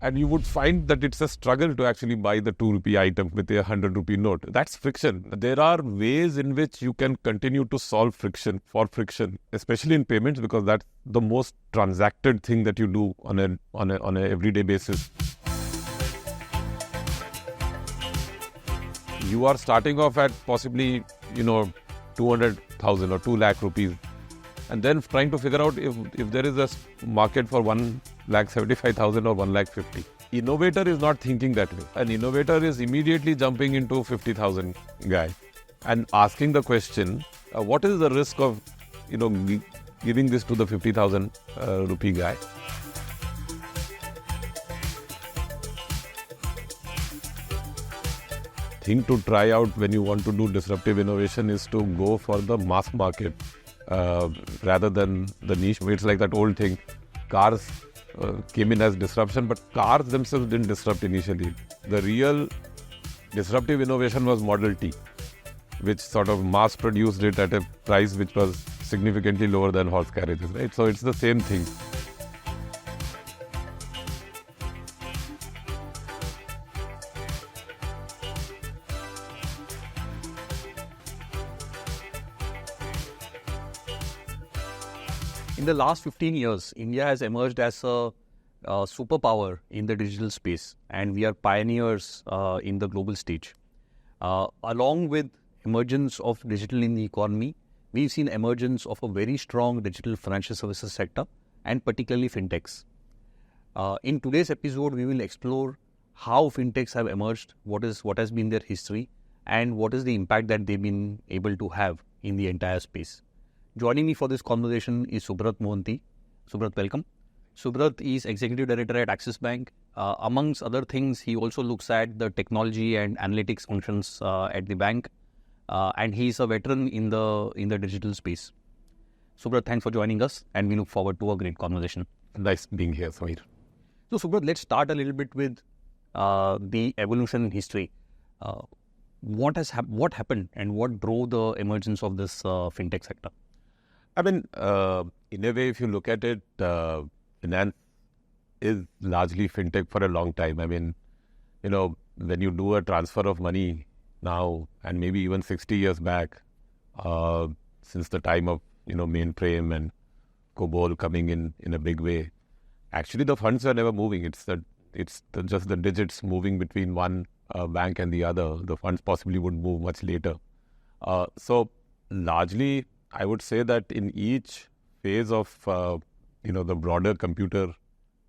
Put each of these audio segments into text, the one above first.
And you would find that it's a struggle to actually buy the 2 rupee item with a 100 rupee note. That's friction. There are ways in which you can continue to solve friction, especially in payments, because that's the most transacted thing that you do on a everyday basis. You are starting off at possibly, 200,000 or 2 lakh rupees, and then trying to figure out if there is a market for 1,75,000 or 1,50,000. Innovator is not thinking that way. An innovator is immediately jumping into 50,000 guy and asking the question, what is the risk of, giving this to the 50,000 rupee guy? Thing to try out when you want to do disruptive innovation is to go for the mass market rather than the niche. It's like that old thing, cars came in as disruption, but cars themselves didn't disrupt initially. The real disruptive innovation was Model T, which sort of mass produced it at a price which was significantly lower than horse carriages, right? So it's the same thing. In the last 15 years, India has emerged as a superpower in the digital space, and we are pioneers in the global stage. Along with emergence of digital in the economy, we've seen emergence of a very strong digital financial services sector, and particularly fintechs. In today's episode, we will explore how fintechs have emerged, what has been their history, and what is the impact that they've been able to have in the entire space. Joining me for this conversation is Subrat Mohanty. Subrat, welcome. Subrat is Executive Director at Axis Bank. Amongst other things, he also looks at the technology and analytics functions at the bank. And he is a veteran in the digital space. Subrat, thanks for joining us, and we look forward to a great conversation. Nice being here, Samir. So Subrat, let's start a little bit with the evolution in history. What happened and what drove the emergence of this fintech sector? I mean, in a way, if you look at it, finance is largely fintech for a long time. I mean, when you do a transfer of money now, and maybe even 60 years back, since the time of, mainframe and COBOL coming in a big way, actually the funds were never moving. It's just the digits moving between one bank and the other. The funds possibly would move much later. So largely, I would say that in each phase of, the broader computer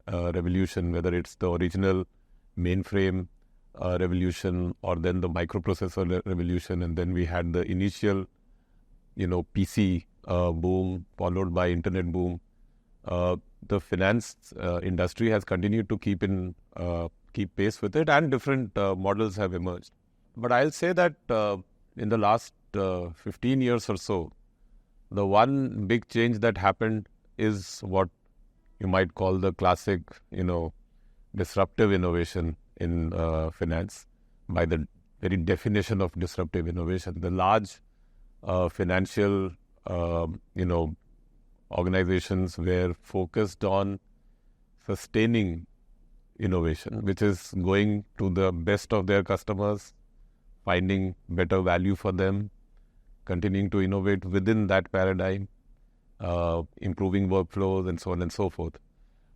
revolution, whether it's the original mainframe revolution or then the microprocessor revolution, and then we had the initial, PC boom followed by internet boom, the finance industry has continued to keep pace with it, and different models have emerged. But I'll say that in the last 15 years or so, the one big change that happened is what you might call the classic, disruptive innovation in finance. By the very definition of disruptive innovation, the large financial, organizations were focused on sustaining innovation, which is going to the best of their customers, finding better value for them, continuing to innovate within that paradigm, improving workflows and so on and so forth.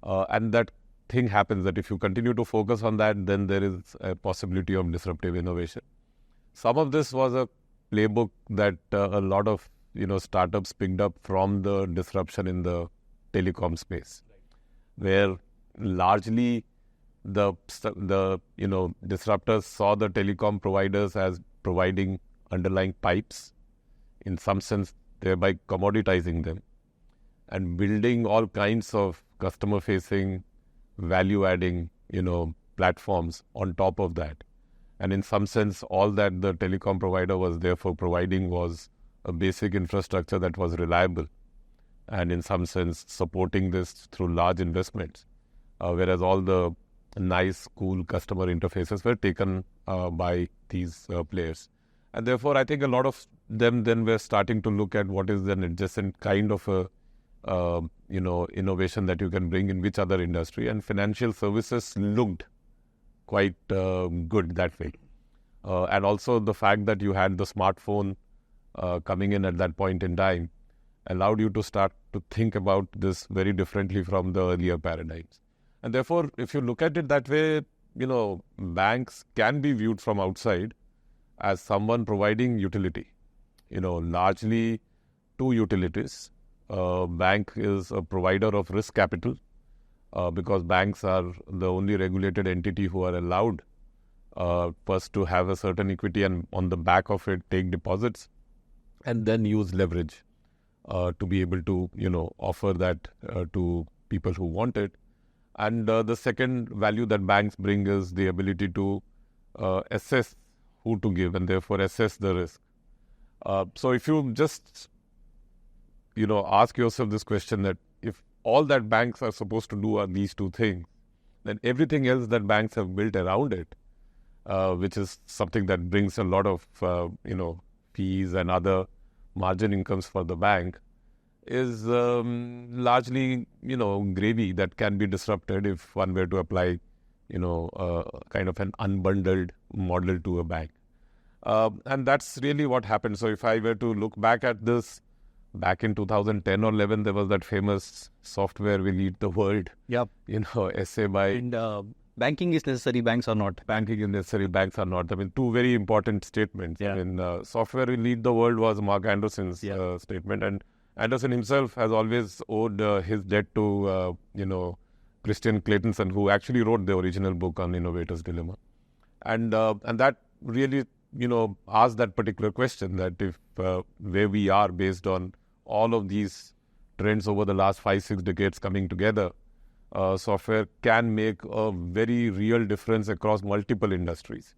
And that thing happens that if you continue to focus on that, then there is a possibility of disruptive innovation. Some of this was a playbook that a lot of startups picked up from the disruption in the telecom space, where largely the disruptors saw the telecom providers as providing underlying pipes, in some sense thereby commoditizing them, and building all kinds of customer-facing, value-adding, platforms on top of that. And in some sense, all that the telecom provider was therefore providing was a basic infrastructure that was reliable, and in some sense supporting this through large investments, whereas all the nice, cool customer interfaces were taken by these players. And therefore, I think a lot of them then were starting to look at what is an adjacent kind of a innovation that you can bring in which other industry. And financial services looked quite good that way. And also the fact that you had the smartphone coming in at that point in time allowed you to start to think about this very differently from the earlier paradigms. And therefore, if you look at it that way, banks can be viewed from outside as someone providing utility, largely two utilities. Bank is a provider of risk capital because banks are the only regulated entity who are allowed first to have a certain equity and on the back of it take deposits and then use leverage to be able to, offer that to people who want it. And the second value that banks bring is the ability to assess who to give and therefore assess the risk. So if you just, ask yourself this question that if all that banks are supposed to do are these two things, then everything else that banks have built around it, which is something that brings a lot of, fees and other margin incomes for the bank, is largely, gravy that can be disrupted if one were to apply, kind of an unbundled model to a bank. And that's really what happened. So if I were to look back at this, back in 2010 or 11, there was that famous software will eat the world, essay by... And banking is necessary, banks are not. Banking is necessary, banks are not. I mean, two very important statements. Yeah. I mean, software will lead the world was Mark Anderson's statement. And Anderson himself has always owed his debt to, Christian Claytonson, who actually wrote the original book on Innovator's Dilemma. And that really, asked that particular question, that if where we are based on all of these trends over the last 5-6 decades coming together, software can make a very real difference across multiple industries.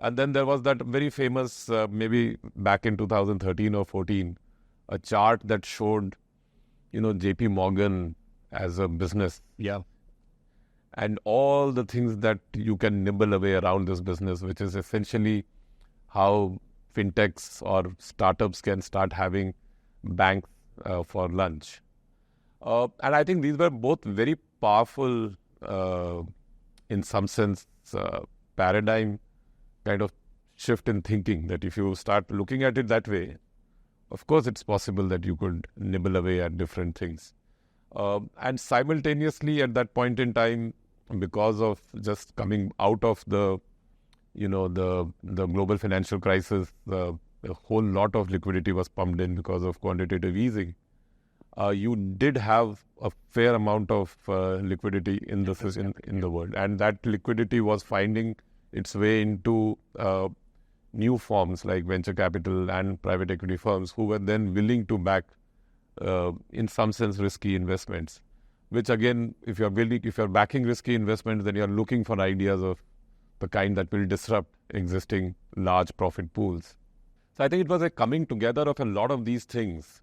And then there was that very famous, maybe back in 2013 or 14, a chart that showed, JP Morgan as a business. Yeah. And all the things that you can nibble away around this business, which is essentially how fintechs or startups can start having banks for lunch. And I think these were both very powerful, in some sense, paradigm kind of shift in thinking, that if you start looking at it that way, of course it's possible that you could nibble away at different things. And simultaneously at that point in time, because of just coming out of the global financial crisis, a whole lot of liquidity was pumped in because of quantitative easing. You did have a fair amount of liquidity in the world, and that liquidity was finding its way into new forms like venture capital and private equity firms who were then willing to back, in some sense, risky investments. Which again, if you're backing risky investments, then you're looking for ideas of the kind that will disrupt existing large profit pools. So I think it was a coming together of a lot of these things,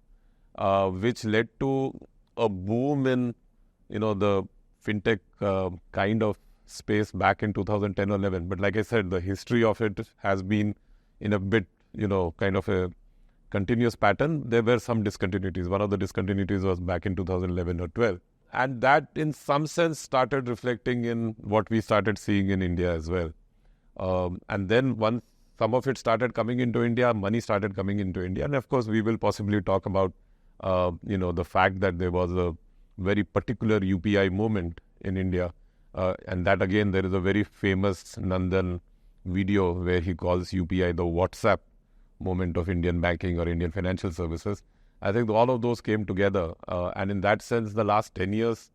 which led to a boom in, the fintech kind of space back in 2010 or 11. But like I said, the history of it has been in a bit, kind of a continuous pattern. There were some discontinuities. One of the discontinuities was back in 2011 or 12. And that, in some sense, started reflecting in what we started seeing in India as well. And then once some of it started coming into India, money started coming into India. And of course, we will possibly talk about, the fact that there was a very particular UPI movement in India. And that, again, there is a very famous Nandan video where he calls UPI the WhatsApp moment of Indian banking or Indian financial services. I think all of those came together. And in that sense, the last 10 years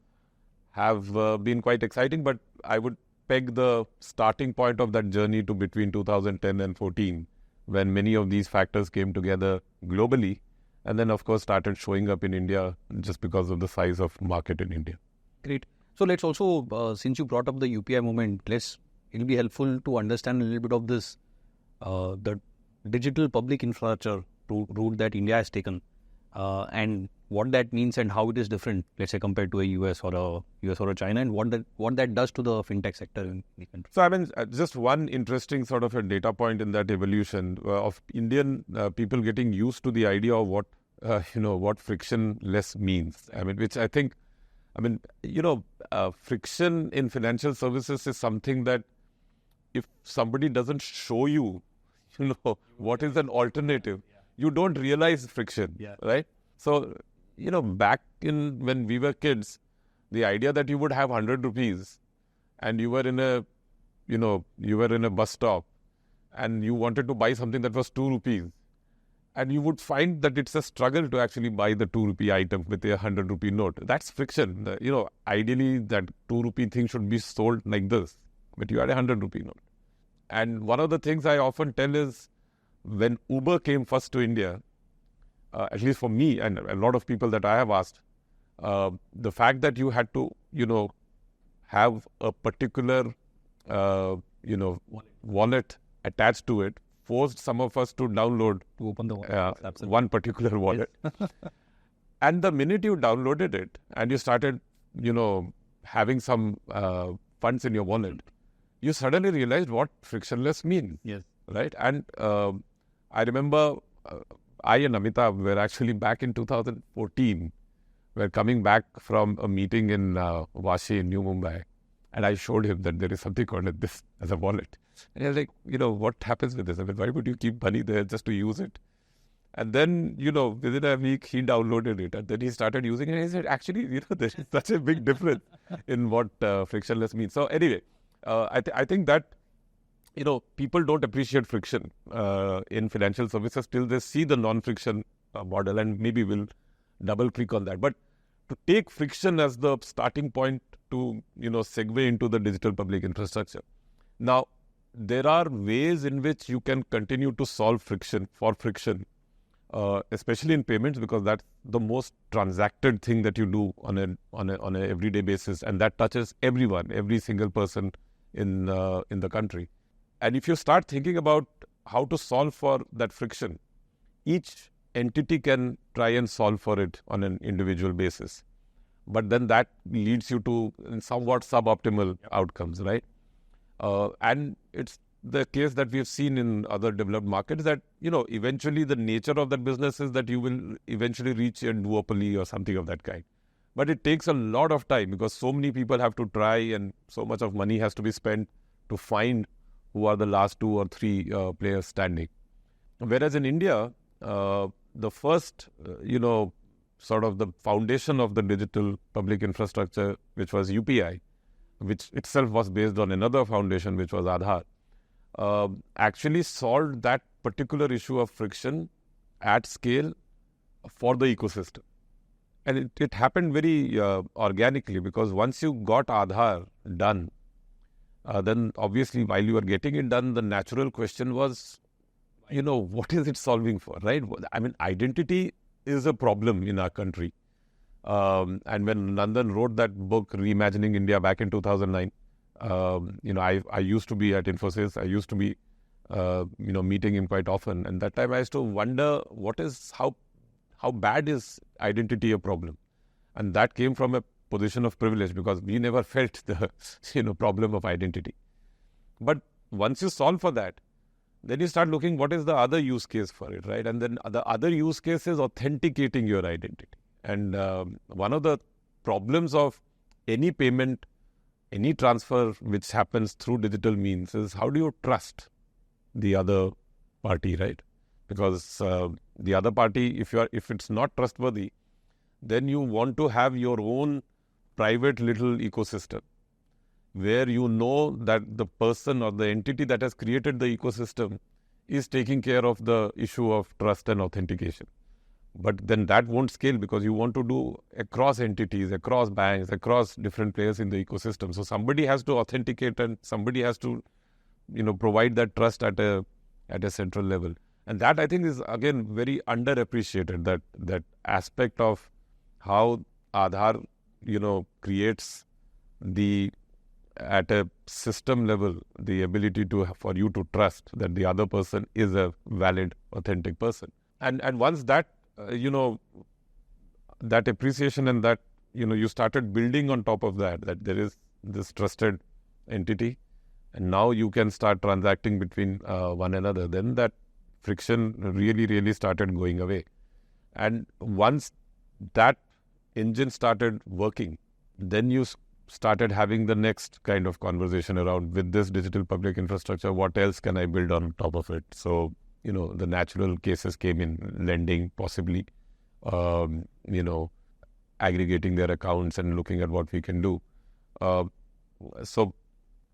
have been quite exciting. But I would peg the starting point of that journey to between 2010 and 14, when many of these factors came together globally. And then, of course, started showing up in India just because of the size of market in India. Great. So let's also, since you brought up the UPI movement, it'll be helpful to understand a little bit of this, the digital public infrastructure route that India has taken, and what that means and how it is different, let's say, compared to a US or a China, and what that does to the fintech sector in the country. So, I mean, just one interesting sort of a data point in that evolution of Indian people getting used to the idea of what what frictionless means. I mean, which I think, friction in financial services is something that if somebody doesn't show you, what is an alternative, you don't realize friction, right? So, back in when we were kids, the idea that you would have 100 rupees and you were in a bus stop and you wanted to buy something that was 2 rupees, and you would find that it's a struggle to actually buy the 2 rupee item with a 100 rupee note. That's friction. Ideally that 2 rupee thing should be sold like this, but you had a 100 rupee note. And one of the things I often tell is, when Uber came first to India, at least for me and a lot of people that I have asked, the fact that you had to, have a particular, wallet attached to it, forced some of us to download To open the wallet. one particular wallet. And the minute you downloaded it and you started, having some funds in your wallet, you suddenly realized what frictionless means. Yes. Right? And I remember I and Amitabh were actually back in 2014. We're coming back from a meeting in Vashi in New Mumbai. And I showed him that there is something called this as a wallet. And he was like, what happens with this? I mean, why would you keep money there just to use it? And then, within a week, he downloaded it. And then he started using it. And he said, actually, there is such a big difference in what frictionless means. So anyway, I think that, people don't appreciate friction in financial services till they see the non-friction model, and maybe we'll double click on that. But to take friction as the starting point to, segue into the digital public infrastructure. Now, there are ways in which you can continue to solve friction, especially in payments, because that's the most transacted thing that you do on a everyday basis, and that touches everyone, every single person in the country. And if you start thinking about how to solve for that friction, each entity can try and solve for it on an individual basis. But then that leads you to somewhat suboptimal outcomes, right? And it's the case that we've seen in other developed markets that, eventually the nature of that business is that you will eventually reach a duopoly or something of that kind. But it takes a lot of time because so many people have to try and so much of money has to be spent to find who are the last 2 or 3 players standing. Whereas in India, the first, sort of the foundation of the digital public infrastructure, which was UPI, which itself was based on another foundation, which was Aadhaar, actually solved that particular issue of friction at scale for the ecosystem. And it happened very organically, because once you got Aadhaar done, then obviously while you were getting it done, the natural question was, what is it solving for, right? I mean, identity is a problem in our country. And when Nandan wrote that book, Reimagining India, back in 2009, I used to be at Infosys. I used to be, meeting him quite often. And that time I used to wonder, how bad is identity a problem? And that came from a position of privilege, because we never felt the, problem of identity. But once you solve for that, then you start looking what is the other use case for it, right? And then the other use case is authenticating your identity. And one of the problems of any payment, any transfer which happens through digital means is, how do you trust the other party, right? Because the other party, if it's not trustworthy, then you want to have your own private little ecosystem where you know that the person or the entity that has created the ecosystem is taking care of the issue of trust and authentication. But then that won't scale, because you want to do across entities, across banks, across different players in the ecosystem. So somebody has to authenticate, and somebody has to, provide that trust at a central level. And that, I think, is again very underappreciated, that aspect of how Aadhaar, creates at a system level, the ability for you to trust that the other person is a valid, authentic person. And once that, that appreciation and that, you started building on top of that there is this trusted entity, and now you can start transacting between one another, then that friction really, really started going away. And once that engine started working, then you started having the next kind of conversation around, with this digital public infrastructure, what else can I build on top of it? So, the natural cases came in, lending possibly, aggregating their accounts and looking at what we can do. So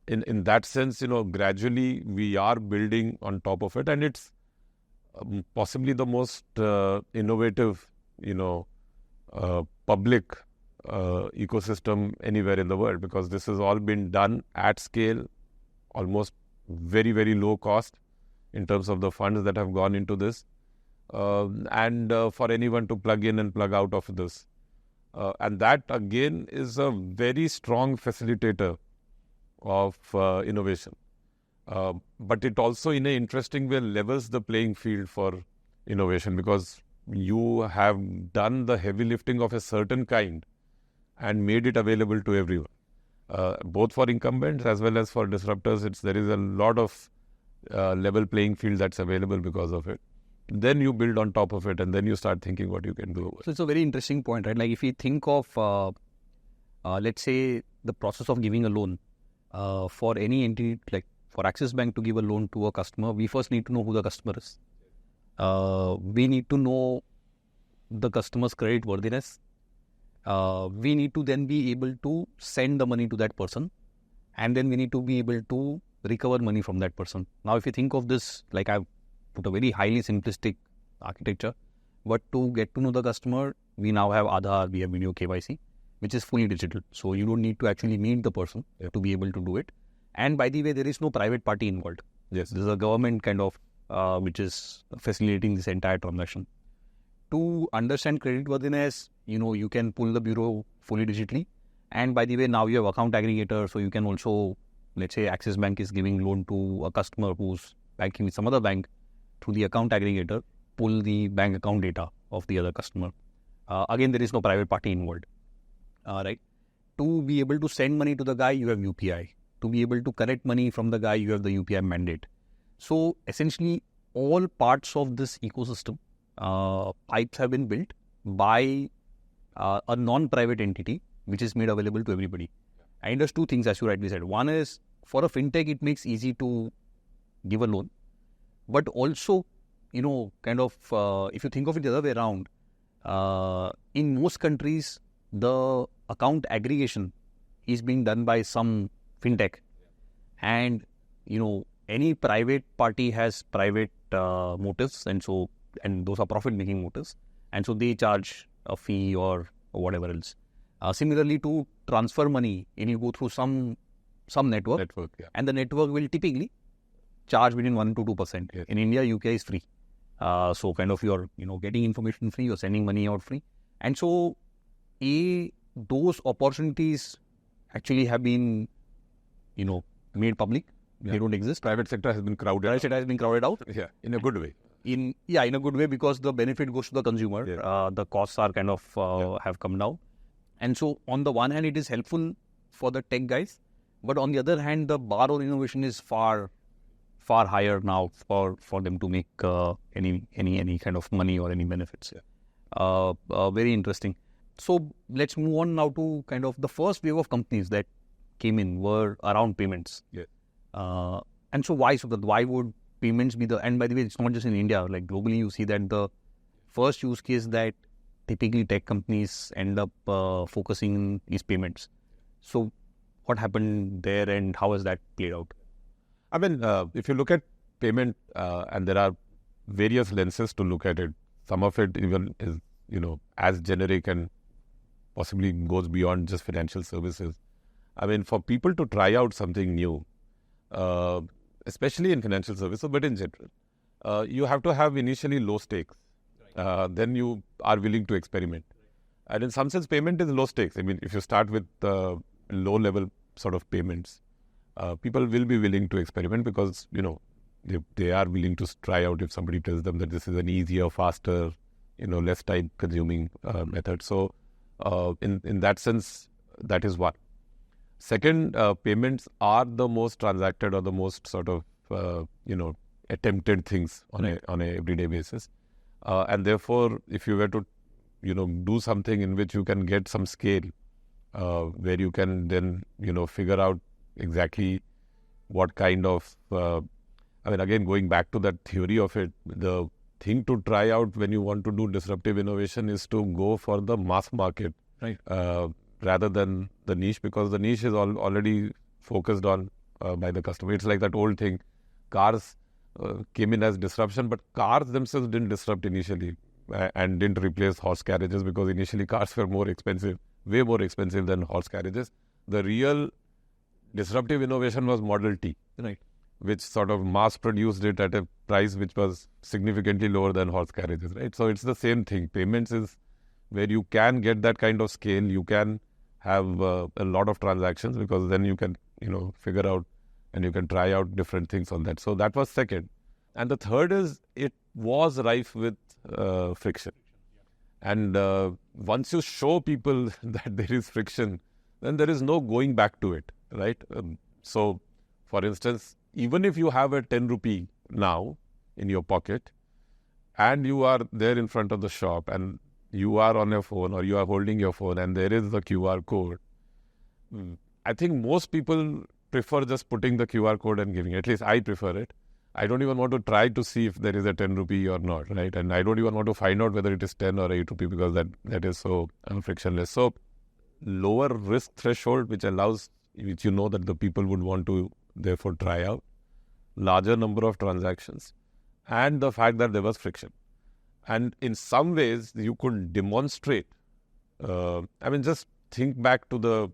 in that sense, gradually we are building on top of it, and it's possibly the most innovative, public ecosystem anywhere in the world, because this has all been done at scale, almost very, very low cost in terms of the funds that have gone into this, and for anyone to plug in and plug out of this. And that again is a very strong facilitator of innovation. But it also, in an interesting way, levels the playing field for innovation, because you have done the heavy lifting of a certain kind and made it available to everyone, both for incumbents as well as for disruptors. There is a lot of level playing field that's available because of it. Then you build on top of it, and then you start thinking what you can do. So it's a very interesting point, right? Like if you think of, let's say, the process of giving a loan for any entity, like for Axis Bank to give a loan to a customer, we first need to know who the customer is. We need to know the customer's credit worthiness. We need to then be able to send the money to that person, and then we need to be able to recover money from that person. Now, if you think of this, like I've put a very highly simplistic architecture, but to get to know the customer, we now have Aadhaar, we have video KYC, which is fully digital. So you don't need to actually meet the person to be able to do it. And by the way, there is no private party involved. Yes. There's a government kind of which is facilitating this entire transaction. To understand creditworthiness, you can pull the bureau fully digitally. And by the way, now you have account aggregator, so you can also, let's say Axis Bank is giving loan to a customer who's banking with some other bank, through the account aggregator, pull the bank account data of the other customer. Again, there is no private party involved. Right? To be able to send money to the guy, you have UPI. To be able to collect money from the guy, you have the UPI mandate. So essentially, all parts of this ecosystem, pipes have been built by a non-private entity, which is made available to everybody. And there's two things, as you rightly said. One is, for a fintech, it makes easy to give a loan. But also, kind of, if you think of it the other way around, in most countries, the account aggregation is being done by some fintech. And, any private party has private motives, and those are profit-making motives. And so they charge a fee or whatever else. Similarly, to transfer money, you go through some network, and the network will typically charge between 1 to 2%. Yes. In India, UPI is free. So kind of you're, getting information free, you're sending money out free. And so, those opportunities actually have been, made public. They don't exist. Private sector has been crowded. Private sector has been crowded out. Yeah, in a good way. In a good way, because the benefit goes to the consumer. Yeah. The costs are kind of have come down. And so, on the one hand, it is helpful for the tech guys. But on the other hand, the bar on innovation is far higher now for them to make any kind of money or any benefits. Yeah. Very interesting. So let's move on now to kind of the first wave of companies that came in were around payments. Yeah. And so why would payments be and by the way, it's not just in India, like globally you see that the first use case that typically tech companies end up focusing on is payments. So what happened there and how has that played out? I mean, if you look at payment, and there are various lenses to look at it, some of it even is, as generic and possibly goes beyond just financial services. I mean, for people to try out something new, especially in financial services, but in general, you have to have initially low stakes. Then you are willing to experiment. And in some sense, payment is low stakes. I mean, if you start with low level sort of payments, people will be willing to experiment because, they are willing to try out if somebody tells them that this is an easier, faster, less time consuming method. So in that sense, that is one. Second, payments are the most transacted or the most sort of, attempted things on a everyday basis. And therefore, if you were to, do something in which you can get some scale, where you can then, figure out exactly what kind of, again, going back to that theory of it, the thing to try out when you want to do disruptive innovation is to go for the mass market, Right. Rather than the niche, because the niche is already focused on by the customer. It's like that old thing, cars came in as disruption, but cars themselves didn't disrupt initially and didn't replace horse carriages, because initially cars were more expensive, way more expensive than horse carriages. The real disruptive innovation was Model T, Right. which sort of mass produced it at a price which was significantly lower than horse carriages, right? So it's the same thing. Payments is where you can get that kind of scale. You can have a lot of transactions, because then you can, figure out and you can try out different things on that. So that was second. And the third is it was rife with friction. And once you show people that there is friction, then there is no going back to it, right? So, for instance, even if you have a 10 rupee now in your pocket and you are there in front of the shop and you are on your phone or you are holding your phone and there is the QR code, I think most people prefer just putting the QR code and giving it. At least I prefer it. I don't even want to try to see if there is a 10 rupee or not, right? And I don't even want to find out whether it is 10 or 8 rupee, because that is so frictionless. So lower risk threshold, which you know that the people would want to therefore try out, larger number of transactions, and the fact that there was friction. And in some ways, you could demonstrate. Just think back to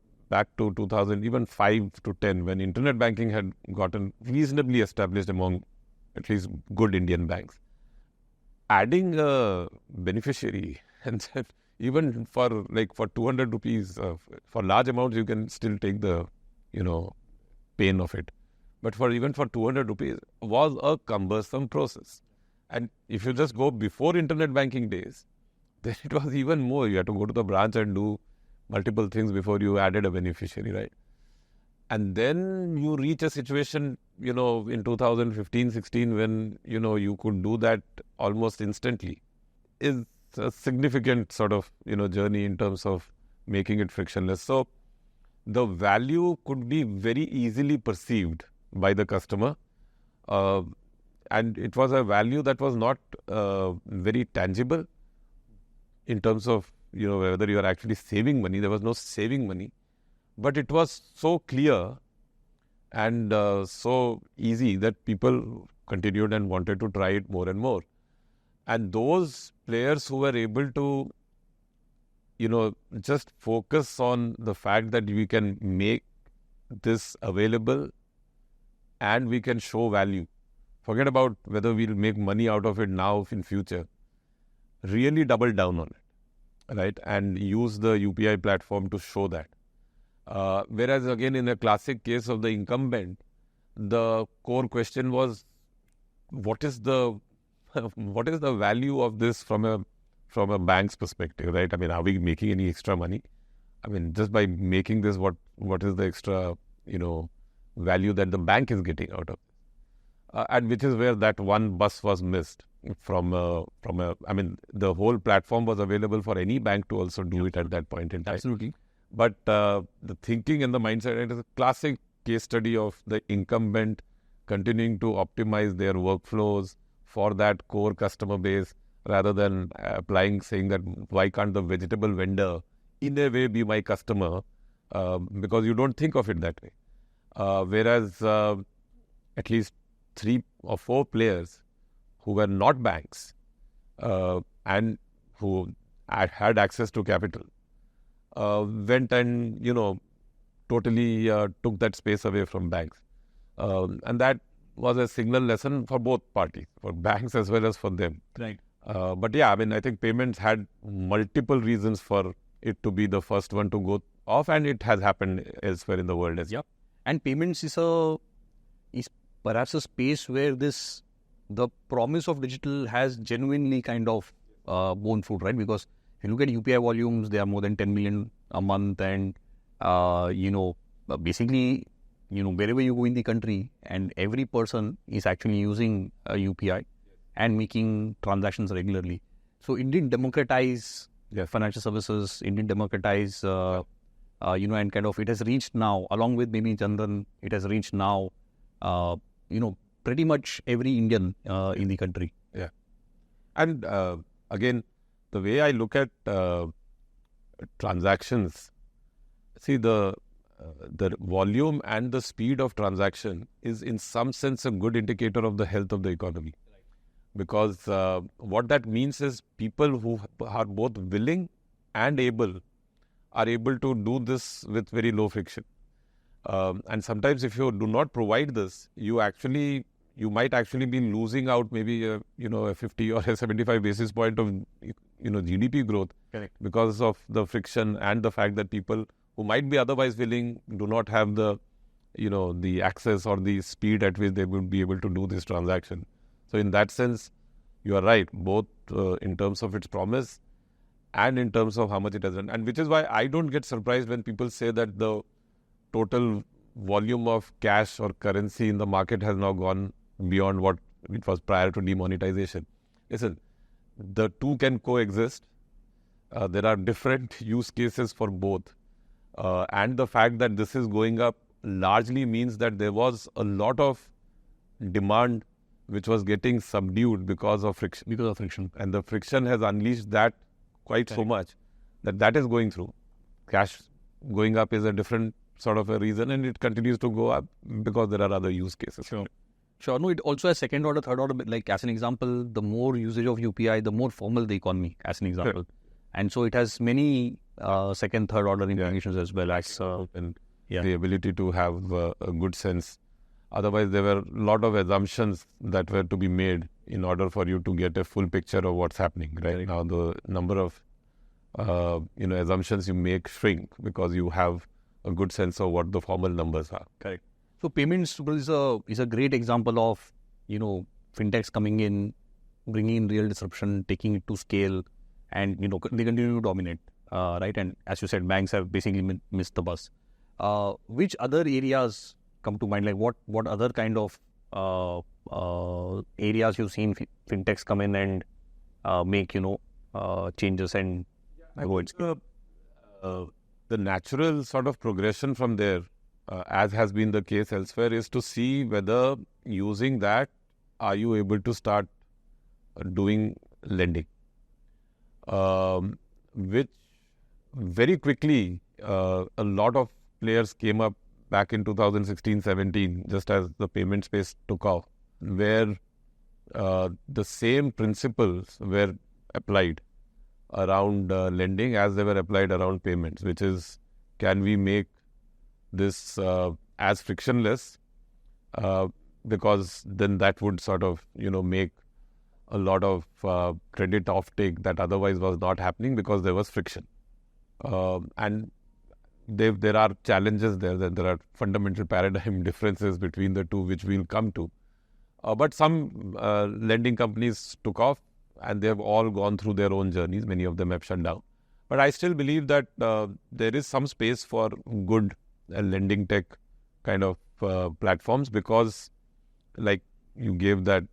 2000, even 5 to 10, when internet banking had gotten reasonably established among at least good Indian banks. Adding a beneficiary, and then even for 200 rupees, for large amounts, you can still take the, pain of it. But even for 200 rupees was a cumbersome process. And if you just go before internet banking days, then it was even more. You had to go to the branch and do multiple things before you added a beneficiary, right? And then you reach a situation, in 2015-16 when, you could do that almost instantly, is a significant sort of, journey in terms of making it frictionless. So the value could be very easily perceived by the customer. And it was a value that was not very tangible in terms of, whether you are actually saving money. There was no saving money. But it was so clear and so easy that people continued and wanted to try it more and more. And those players who were able to, just focus on the fact that we can make this available and we can show value. Forget about whether we'll make money out of it now in future. Really double down on it, right? And use the UPI platform to show that. Whereas again, in a classic case of the incumbent, the core question was, what is the value of this from a bank's perspective, right? Are we making any extra money? Just by making this, what is the extra, value that the bank is getting out of it? And which is where that one bus was missed the whole platform was available for any bank to also do it at that point in time. Absolutely. But the thinking and the mindset, it is a classic case study of the incumbent continuing to optimize their workflows for that core customer base, rather than saying that why can't the vegetable vendor in a way be my customer, because you don't think of it that way. Whereas at least 3 or 4 players who were not banks and who had access to capital went and, totally took that space away from banks. And that was a signal lesson for both parties, for banks as well as for them. Right. But yeah, I think payments had multiple reasons for it to be the first one to go off, and it has happened elsewhere in the world as well. Yeah. And payments is perhaps a space where the promise of digital has genuinely kind of borne fruit, right? Because if you look at UPI volumes, they are more than 10 million a month, and basically, wherever you go in the country, and every person is actually using a UPI, and making transactions regularly. So Indian democratize financial services, Indian democratize, and kind of it has reached now, along with maybe Jandan, it has reached now, pretty much every Indian in the country. Yeah. And again, the way I look at transactions, see the volume and the speed of transaction is in some sense a good indicator of the health of the economy. Because what that means is people who are both willing and able are able to do this with very low friction. And sometimes if you do not provide this, you might actually be losing out maybe a 50 or a 75 basis point of GDP growth. Correct. Because of the friction and the fact that people who might be otherwise willing do not have the access or the speed at which they would be able to do this transaction. So in that sense, you are right, both in terms of its promise and in terms of how much it has done. And which is why I don't get surprised when people say that the total volume of cash or currency in the market has now gone beyond what it was prior to demonetization. Listen, the two can coexist. There are different use cases for both. And the fact that this is going up largely means that there was a lot of demand which was getting subdued because of friction. And the friction has unleashed that quite so much that is going through. Cash going up is a different sort of a reason, and it continues to go up because there are other use cases. Sure. No, it also has second order, third order. Like as an example, the more usage of UPI, the more formal the economy, as an example. Sure. And so it has many second, third order implications as well as the ability to have a good sense. Otherwise, there were a lot of assumptions that were to be made in order for you to get a full picture of what's happening. Right now, the number of assumptions you make shrink because you have a good sense of what the formal numbers are. Correct. So payments is a great example of fintechs coming in, bringing in real disruption, taking it to scale, and they continue to dominate. Right, and as you said, banks have basically missed the bus. Which other areas come to mind? Like what other kind of areas you've seen fintechs come in and make changes and avoid? The natural sort of progression from there, as has been the case elsewhere, is to see whether using that, are you able to start doing lending, which very quickly a lot of players came up back in 2016-17, just as the payment space took off, where the same principles were applied around lending as they were applied around payments, which is, can we make this as frictionless, because then that would sort of make a lot of credit offtake that otherwise was not happening because there was friction. And there are challenges there, that there are fundamental paradigm differences between the two, which we'll come to. But some lending companies took off, and they have all gone through their own journeys. Many of them have shut down. But I still believe that there is some space for good lending tech kind of platforms, because like you gave that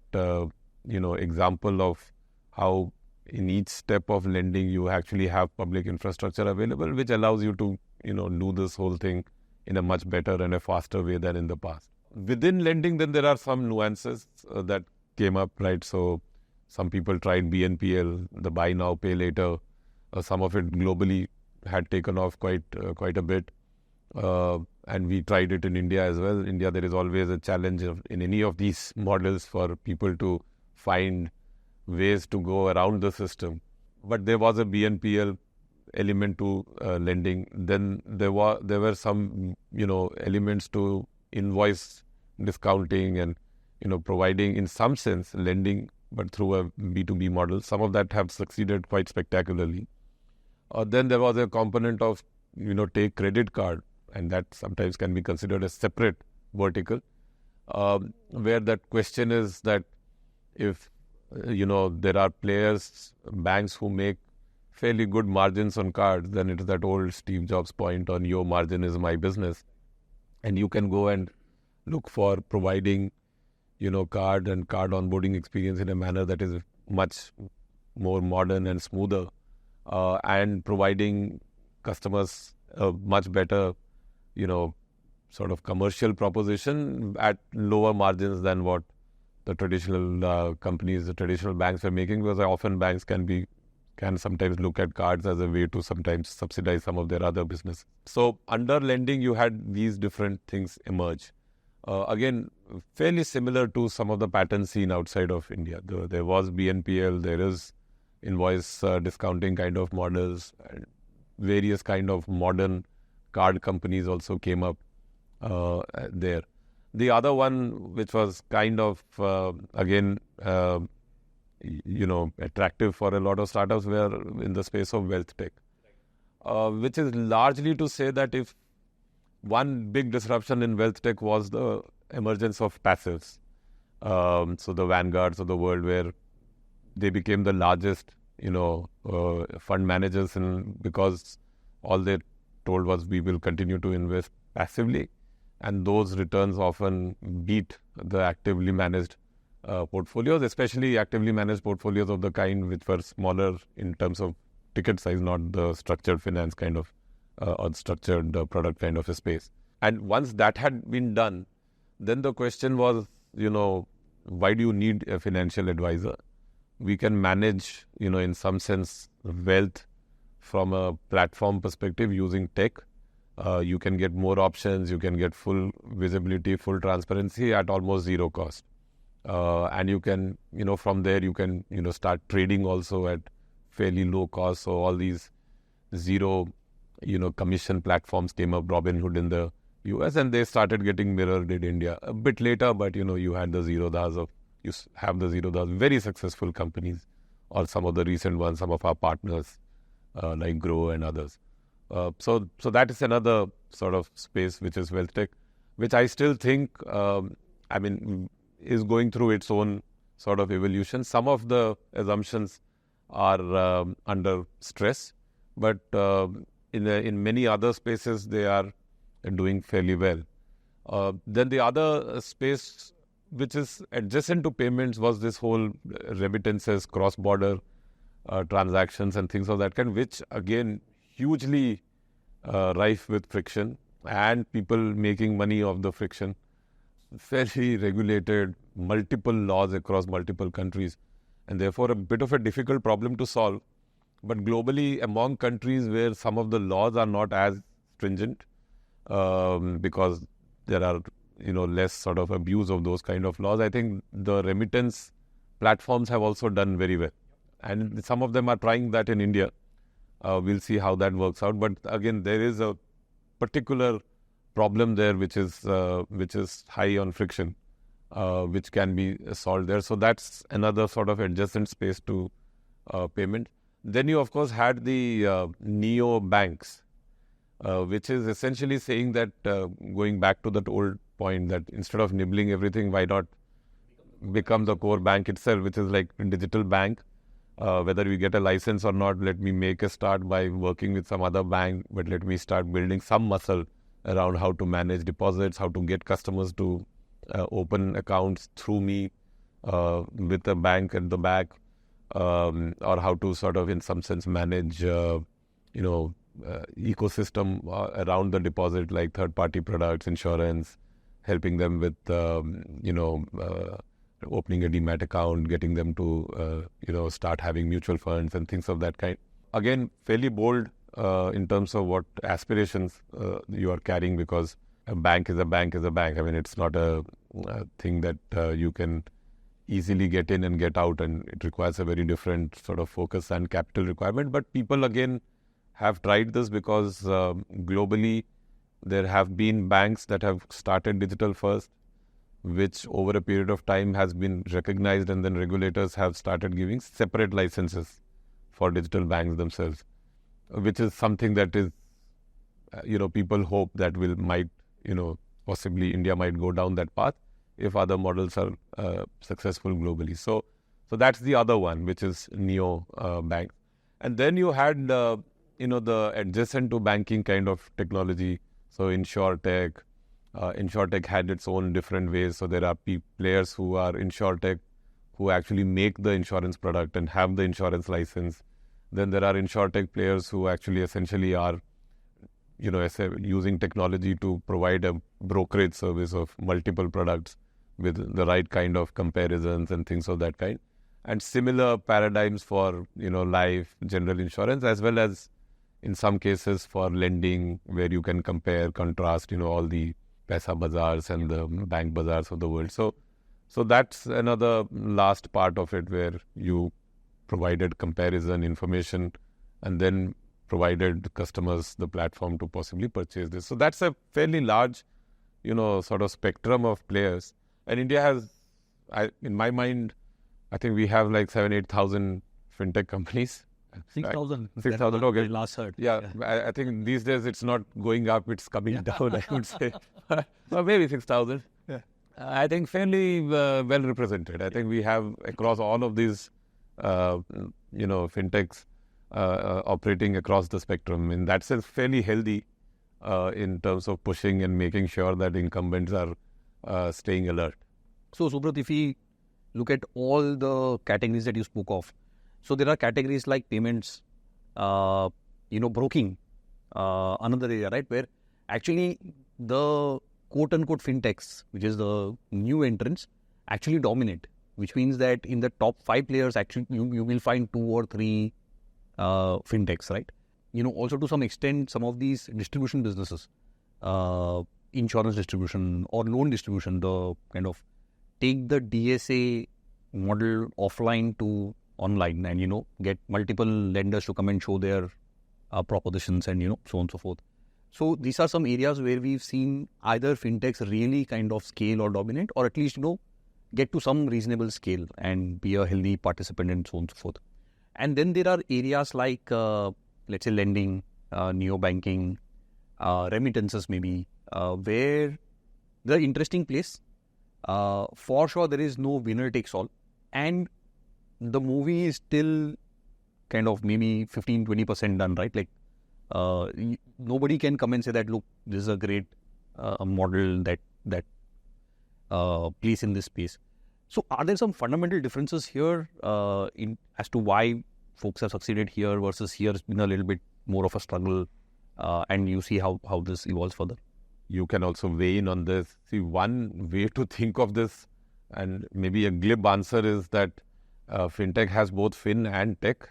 example of how in each step of lending you actually have public infrastructure available, which allows you to do this whole thing in a much better and a faster way than in the past. Within lending, then there are some nuances that came up, right? So some people tried BNPL, the buy now, pay later. Some of it globally had taken off quite a bit. And we tried it in India as well. India, there is always a challenge in any of these models for people to find ways to go around the system. But there was a BNPL element to lending. Then there were some elements to invoice discounting and providing, in some sense, lending, but through a B2B model. Some of that have succeeded quite spectacularly. Then there was a component of take credit card, and that sometimes can be considered a separate vertical, where that question is that if there are players, banks who make fairly good margins on cards, then it is that old Steve Jobs point on your margin is my business. And you can go and look for providing card and card onboarding experience in a manner that is much more modern and smoother, and providing customers a much better, sort of commercial proposition at lower margins than what the traditional companies, the traditional banks are making, because often banks can sometimes look at cards as a way to sometimes subsidize some of their other business. So under lending, you had these different things emerge. Again, fairly similar to some of the patterns seen outside of India. There was BNPL, there is invoice discounting kind of models, and various kind of modern card companies also came up there. The other one, which was kind of, attractive for a lot of startups, were in the space of wealth tech, which is largely to say that if one big disruption in wealth tech was the emergence of passives. So the Vanguards of the world, where they became the largest, fund managers, because all they told was, we will continue to invest passively, and those returns often beat the actively managed portfolios, especially actively managed portfolios of the kind which were smaller in terms of ticket size, not the structured finance kind of or structured product kind of a space. And once that had been done, then the question was, why do you need a financial advisor? We can manage, in some sense, wealth from a platform perspective using tech. You can get more options, you can get full visibility, full transparency at almost zero cost. And you can, from there you can, start trading also at fairly low cost. So all these zero, commission platforms came up, Robinhood in the US, and they started getting mirrored in India a bit later. But, you had the Zerodhas very successful companies, or some of the recent ones, some of our partners like Grow and others. So that is another sort of space which is wealth tech, which I still think, is going through its own sort of evolution. Some of the assumptions are under stress, but in many other spaces they are doing fairly well. Then the other space which is adjacent to payments was this whole remittances, cross-border transactions and things of that kind, which again hugely rife with friction and people making money off the friction. Fairly regulated, multiple laws across multiple countries, and therefore a bit of a difficult problem to solve. But globally, among countries where some of the laws are not as stringent, because there are less sort of abuse of those kind of laws, I think the remittance platforms have also done very well, and some of them are trying that in India. We'll see how that works out. But again, there is a particular problem there which is high on friction, which can be solved there. So that's another sort of adjacent space to payment. Then you of course had the neo banks, which is essentially saying that, going back to that old point, that instead of nibbling everything, why not become the core bank itself, which is like a digital bank. Whether we get a license or not, let me make a start by working with some other bank, but let me start building some muscle around how to manage deposits, how to get customers to open accounts through me with a bank at the back, or how to sort of in some sense manage ecosystem around the deposit, like third-party products, insurance, helping them with opening a demat account, getting them to start having mutual funds and things of that kind. Again, fairly bold in terms of what aspirations you are carrying, because a bank is a bank is a bank. I mean, it's not a thing that you can easily get in and get out, and it requires a very different sort of focus and capital requirement. But people again have tried this, because globally there have been banks that have started digital first, which over a period of time has been recognized, and then regulators have started giving separate licenses for digital banks themselves, which is something that is, people hope that might possibly India might go down that path if other models are successful globally. So that's the other one, which is neo bank. And then you had the adjacent to banking kind of technology, so InsurTech, InsurTech had its own different ways. So there are players who are InsurTech who actually make the insurance product and have the insurance license. Then there are InsurTech players who actually essentially are, using technology to provide a brokerage service of multiple products with the right kind of comparisons and things of that kind. And similar paradigms for, life, general insurance, as well as in some cases for lending, where you can compare, contrast, all the Paisa Bazaars and the bank bazaars of the world. So that's another last part of it, where you provided comparison information and then provided customers the platform to possibly purchase this. So that's a fairly large, sort of spectrum of players. And India has, in my mind, I think we have like 7,000-8,000 fintech companies. 6,000. 6,000, okay. Last heard. Yeah, I think these days it's not going up, it's coming down, I would say. Or maybe 6,000. Yeah. I think fairly well represented. I think we have across all of these, fintechs operating across the spectrum. In that sense, fairly healthy in terms of pushing and making sure that incumbents are staying alert. So, Subrat, if we look at all the categories that you spoke of, so there are categories like payments, broking, another area, right, where actually the quote-unquote fintechs, which is the new entrants, actually dominate, which means that in the top 5 players, actually you will find 2 or 3 fintechs, right? Also to some extent, some of these distribution businesses, insurance distribution or loan distribution, the kind of take the DSA model offline to online and, get multiple lenders to come and show their propositions and, so on and so forth. So these are some areas where we've seen either fintechs really kind of scale or dominate, or at least, get to some reasonable scale and be a healthy participant and so on and so forth. And then there are areas like, let's say, lending, neo-banking, remittances maybe, where the interesting place, for sure there is no winner takes all. And the movie is still kind of maybe 15-20% done, right? Like, nobody can come and say that, look, this is a great model that plays in this space. So are there some fundamental differences here in as to why folks have succeeded here versus here has been a little bit more of a struggle, and you see how this evolves further? You can also weigh in on this. See, one way to think of this, and maybe a glib answer, is that fintech has both fin and tech.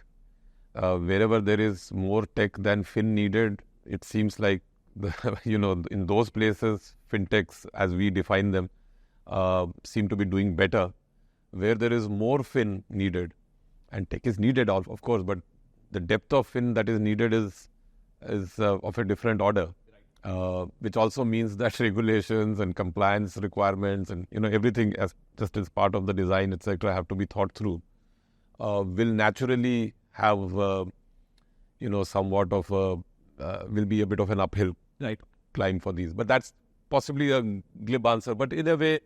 Wherever there is more tech than fin needed, it seems like, in those places, fintechs, as we define them, seem to be doing better. Where there is more fin needed, and tech is needed, of course, but the depth of fin that is needed is of a different order, which also means that regulations and compliance requirements and everything as part of the design, etc., have to be thought through. Will naturally have somewhat of will be a bit of an uphill climb for these. But that's possibly a glib answer. But in a way,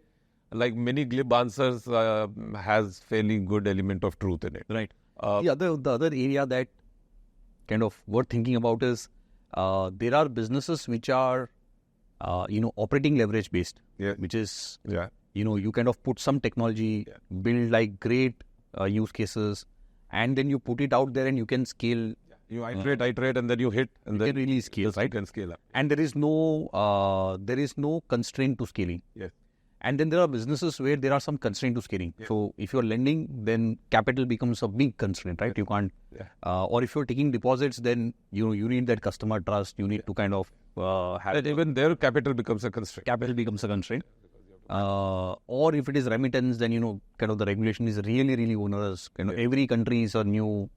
like many glib answers, has fairly good element of truth in it. Right. The other area that kind of worth thinking about is there are businesses which are operating leverage based, which is you kind of put some technology, build like great use cases, and then you put it out there and you can scale. You iterate, and then you hit, and you then can really scale, right? You can scale up. And there is no constraint to scaling. Yes. And then there are businesses where there are some constraint to scaling. Yeah. So if you're lending, then capital becomes a big constraint, right? You can't. Or if you're taking deposits, then you need that customer trust. You need to kind of have. And even there, capital becomes a constraint. Capital becomes a constraint. Or if it is remittance, then kind of the regulation is really, really onerous. Every country is a new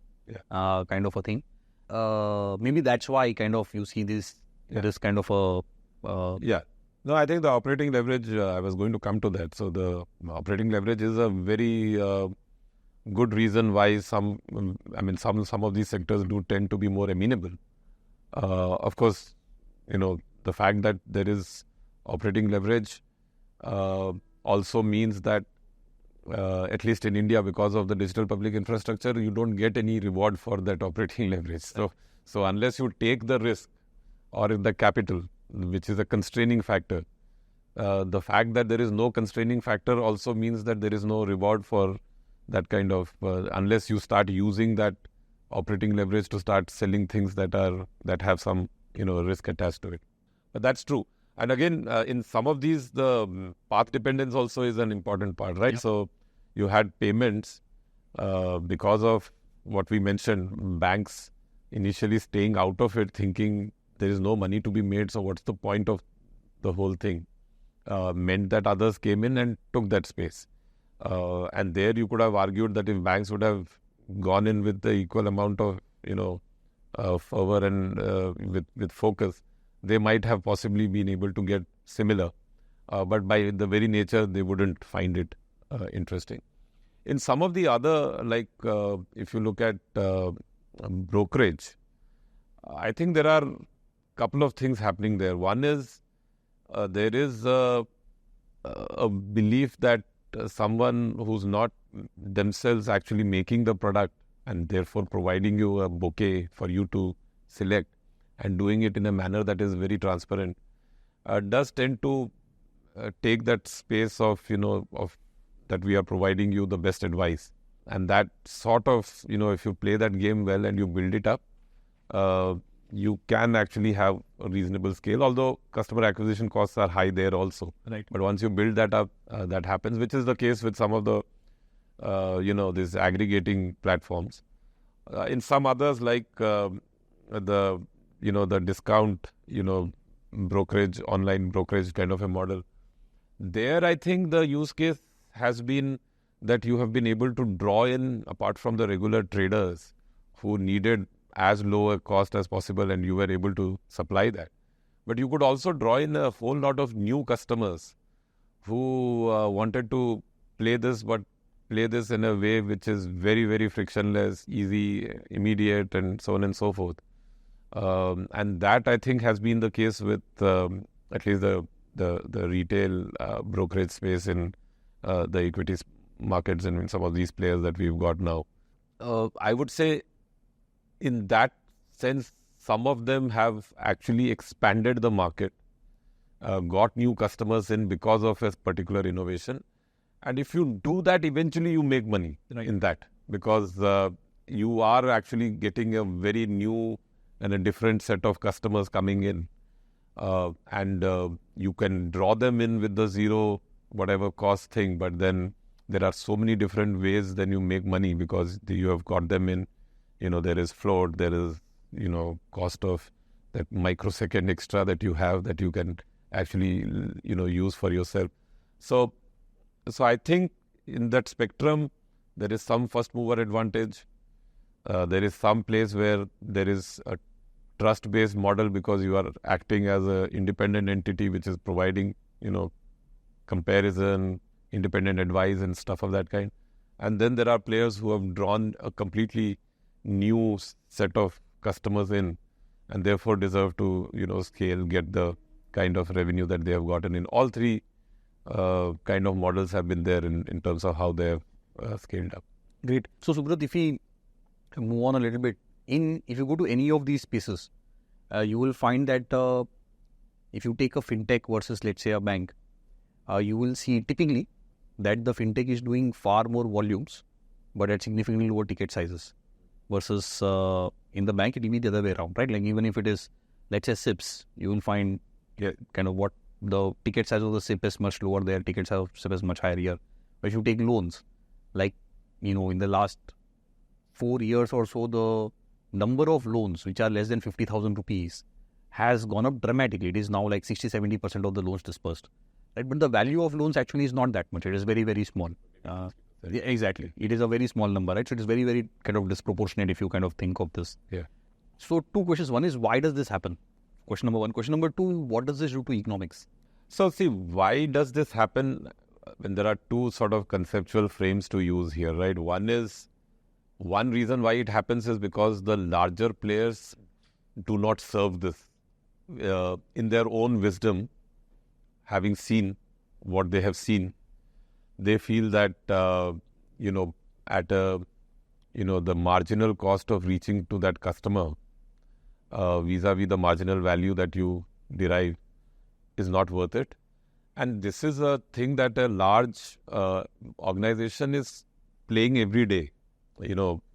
kind of a thing. Maybe that's why kind of you see this kind of a No, I think the operating leverage, I was going to come to that. So the operating leverage is a very good reason why some of these sectors do tend to be more amenable. Of course, the fact that there is operating leverage also means that at least in India, because of the digital public infrastructure, you don't get any reward for that operating leverage. So unless you take the risk or in the capital, which is a constraining factor, the fact that there is no constraining factor also means that there is no reward for that kind of, unless you start using that operating leverage to start selling things that have some risk attached to it. But that's true. And again, in some of these, the path dependence also is an important part, right? Yeah. So you had payments because of what we mentioned, banks initially staying out of it, thinking there is no money to be made. So what's the point of the whole thing? Meant that others came in and took that space. And there you could have argued that if banks would have gone in with the equal amount of, fervor and with focus, they might have possibly been able to get similar. But by the very nature, they wouldn't find it interesting. In some of the other, like if you look at brokerage, I think there are a couple of things happening there. One is there is a belief that someone who's not themselves actually making the product and therefore providing you a bouquet for you to select and doing it in a manner that is very transparent does tend to take that space of that we are providing you the best advice. And that sort of, if you play that game well and you build it up, you can actually have a reasonable scale, although customer acquisition costs are high there also. Right. But once you build that up, that happens, which is the case with some of the, these aggregating platforms. In some others, like the discount, brokerage, online brokerage kind of a model, there I think the use case has been that you have been able to draw in, apart from the regular traders who needed as low a cost as possible, and you were able to supply that. But you could also draw in a whole lot of new customers who wanted to play this, but play this in a way which is very, very frictionless, easy, immediate, and so on and so forth. And that I think has been the case with at least the retail brokerage space in the equities markets and in some of these players that we've got now. I would say in that sense, some of them have actually expanded the market, got new customers in because of a particular innovation. And if you do that, eventually you make money in that, because you are actually getting a very new and a different set of customers coming in. And you can draw them in with the zero whatever cost thing, but then there are so many different ways then you make money, because you have got them in, there is float, there is, cost of that microsecond extra that you have that you can actually, use for yourself. So I think in that spectrum, there is some first mover advantage. There is some place where there is a trust-based model because you are acting as an independent entity which is providing, comparison, independent advice and stuff of that kind. And then there are players who have drawn a completely new set of customers in and therefore deserve to, scale, get the kind of revenue that they have gotten in. All three kind of models have been there in terms of how they have scaled up. Great. So Subrat, if we move on a little bit, if you go to any of these spaces, you will find that if you take a fintech versus, let's say, a bank, you will see typically that the fintech is doing far more volumes, but at significantly lower ticket sizes. Versus in the bank, it will be the other way around, right? Like even if it is, let's say, SIPs, you will find kind of what the ticket size of the SIP is much lower there, ticket size of SIP is much higher here. But if you take loans, like, in the last 4 years or so, the number of loans which are less than 50,000 rupees has gone up dramatically. It is now like 60-70% of the loans dispersed. Right? But the value of loans actually is not that much. It is very, very small. Exactly. It is a very small number, right? So it is very, very kind of disproportionate if you kind of think of this. Yeah. So 2 questions. One is, why does this happen? Question number 1. Question number 2, what does this do to economics? So see, why does this happen? When there are 2 sort of conceptual frames to use here, right? One reason why it happens is because the larger players do not serve this. In their own wisdom, having seen what they have seen, they feel that, at the marginal cost of reaching to that customer, vis-a-vis the marginal value that you derive, is not worth it. And this is a thing that a large organization is playing every day.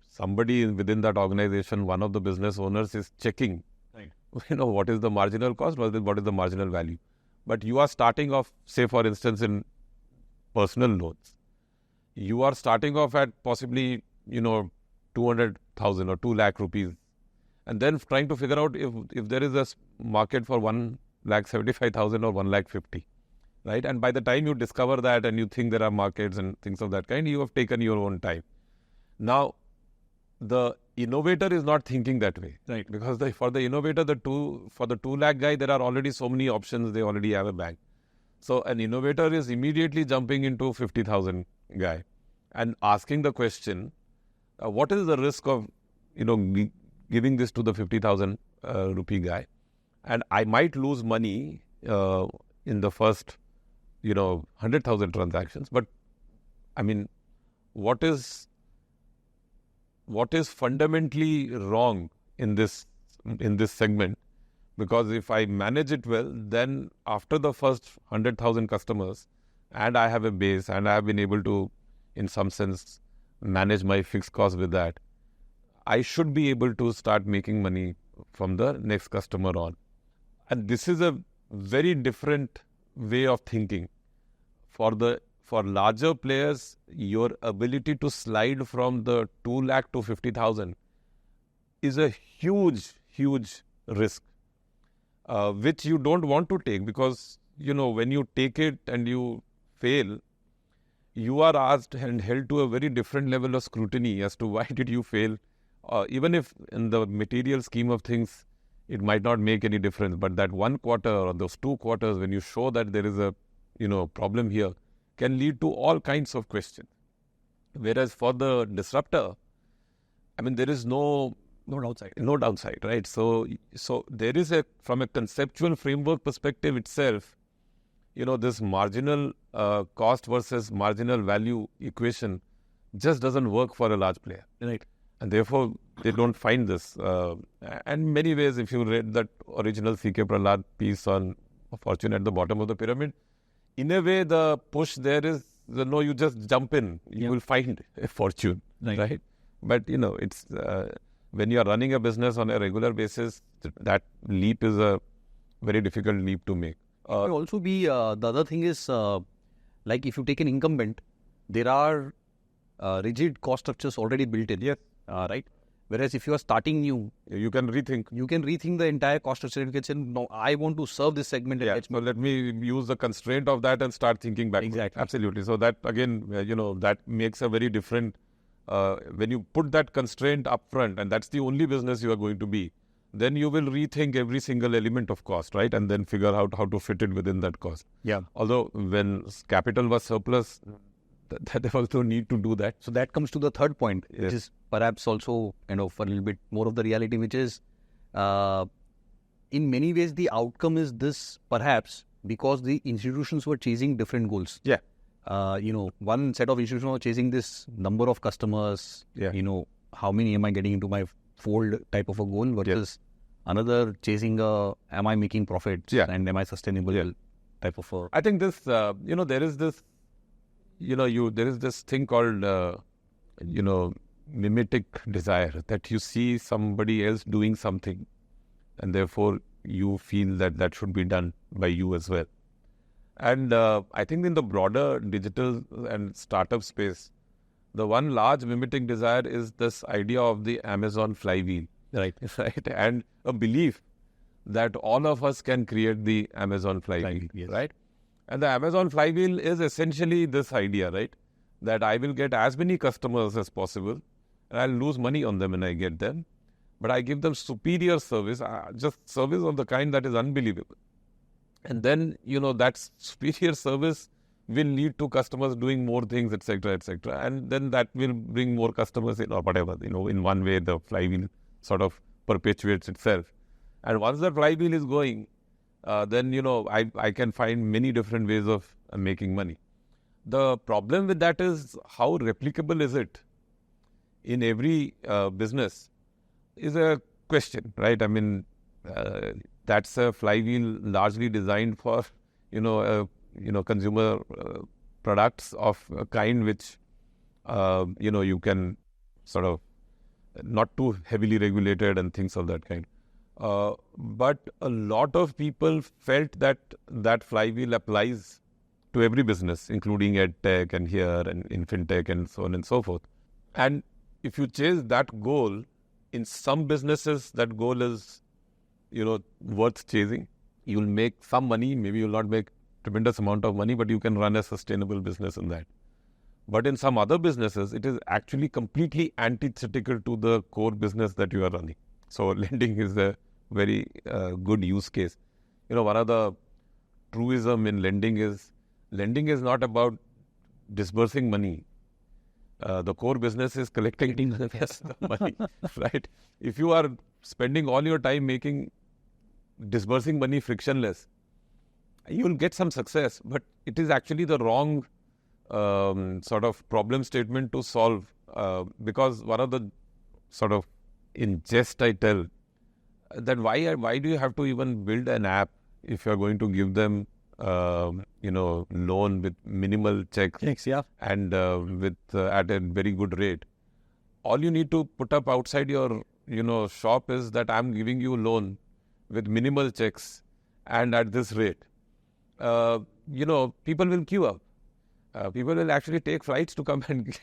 Somebody within that organization, one of the business owners is checking, Right. what is the marginal cost, what is the marginal value. But you are starting off, say for instance, in personal loans. You are starting off at possibly, 200,000 or 2 lakh rupees. And then trying to figure out if there is a market for 1,75,000 or 1,50,000. Right? And by the time you discover that and you think there are markets and things of that kind, you have taken your own time. Now, the innovator is not thinking that way. Right. Because for the innovator, for the 2 lakh guy, there are already so many options, they already have a bank. So an innovator is immediately jumping into 50,000 guy and asking the question, what is the risk of, giving this to the 50,000 rupee guy? And I might lose money in the first 100,000 transactions. But I mean, what is fundamentally wrong in this segment? Because if I manage it well, then after the first 100,000 customers, and I have a base, and I have been able to, in some sense, manage my fixed cost with that, I should be able to start making money from the next customer on. And this is a very different way of thinking. For larger players, your ability to slide from the 2 lakh to 50,000 is a huge, huge risk, which you don't want to take, because, when you take it and you fail, you are asked and held to a very different level of scrutiny as to why did you fail. Even if in the material scheme of things, it might not make any difference. But that 1 quarter or those 2 quarters, when you show that there is a problem here, can lead to all kinds of questions. Whereas for the disruptor, I mean, there is no downside, right? So there is from a conceptual framework perspective itself, this marginal cost versus marginal value equation just doesn't work for a large player. Right. And therefore, they don't find this. And in many ways, if you read that original C.K. Prahalad piece on fortune at the bottom of the pyramid, in a way, the push there is, you just jump in. You will find a fortune, right? But, it's when you are running a business on a regular basis, that leap is a very difficult leap to make. It may also be, the other thing is, like if you take an incumbent, there are rigid cost structures already built in. Yes. Right? Whereas if you are starting new, you can rethink. You can rethink the entire cost structure. You can say, no, I want to serve this segment. So let me use the constraint of that and start thinking back. Exactly. Absolutely. So that again, that makes a very different, when you put that constraint up front, and that's the only business you are going to be, then you will rethink every single element of cost, right? And then figure out how to fit it within that cost. Yeah. Although when capital was surplus, there was no need to do that. So that comes to the third point, Yes. which is perhaps also kind of a little bit more of the reality, which is in many ways the outcome is this, perhaps because the institutions were chasing different goals. Yeah. One set of institutions were chasing this number of customers, Yeah. how many am I getting into my fold type of a goal versus another chasing am I making profits and am I sustainable type of a... I think this, there is this, there is this thing called, mimetic desire, that you see somebody else doing something and therefore you feel that should be done by you as well. And I think in the broader digital and startup space, the one large mimetic desire is this idea of the Amazon flywheel, right? And a belief that all of us can create the Amazon flywheel, yes. right? And the Amazon flywheel is essentially this idea, right? That I will get as many customers as possible, and I'll lose money on them when I get them, but I give them superior service, just service of the kind that is unbelievable. And then, that superior service will lead to customers doing more things, etc., etc. And then that will bring more customers in, or whatever, in one way the flywheel sort of perpetuates itself. And once the flywheel is going, then, I can find many different ways of making money. The problem with that is how replicable is it in every business is a question, right? I mean, that's a flywheel largely designed for, consumer products of a kind which, you can sort of not too heavily regulated and things of that kind. But a lot of people felt that flywheel applies to every business, including edtech and here and in fintech and so on and so forth. And if you chase that goal, in some businesses, that goal is, worth chasing. You'll make some money, maybe you'll not make tremendous amount of money, but you can run a sustainable business in that. But in some other businesses, it is actually completely antithetical to the core business that you are running. So lending is a very good use case. One of the truism in lending is not about disbursing money. The core business is collecting the money, right? If you are spending all your time disbursing money frictionless, you will get some success, but it is actually the wrong sort of problem statement to solve, because one of the sort of in jest I tell that why do you have to even build an app if you are going to give them loan with minimal checks and with at a very good rate. All you need to put up outside your shop is that I'm giving you loan with minimal checks and at this rate. People will queue up. People will actually take flights to come and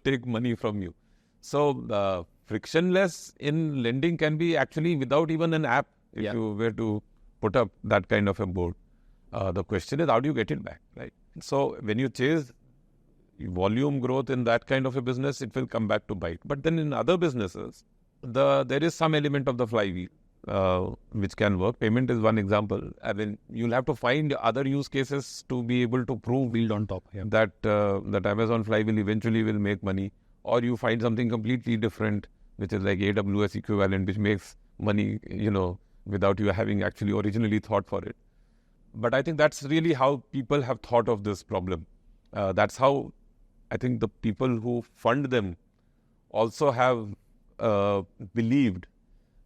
take money from you. So frictionless in lending can be actually without even an app if you were to put up that kind of a board. The question is, how do you get it back, right? So when you chase volume growth in that kind of a business, it will come back to bite. But then in other businesses, there is some element of the flywheel which can work. Payment is one example. I mean, you'll have to find other use cases to be able to prove build on top that Amazon flywheel eventually will make money, or you find something completely different, which is like AWS equivalent, which makes money, without you having actually originally thought for it. But I think that's really how people have thought of this problem. That's how I think the people who fund them also have believed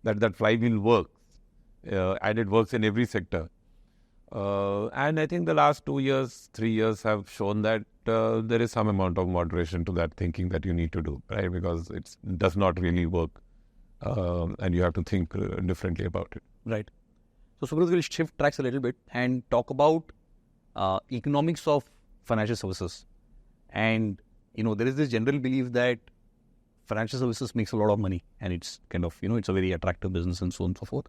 that flywheel works, and it works in every sector. And I think the last 2 years, 3 years have shown that there is some amount of moderation to that thinking that you need to do, right? Because it does not really work, and you have to think differently about it. Right. So Subrata, we'll shift tracks a little bit and talk about economics of financial services. And, there is this general belief that financial services makes a lot of money and it's kind of, it's a very attractive business and so on and so forth.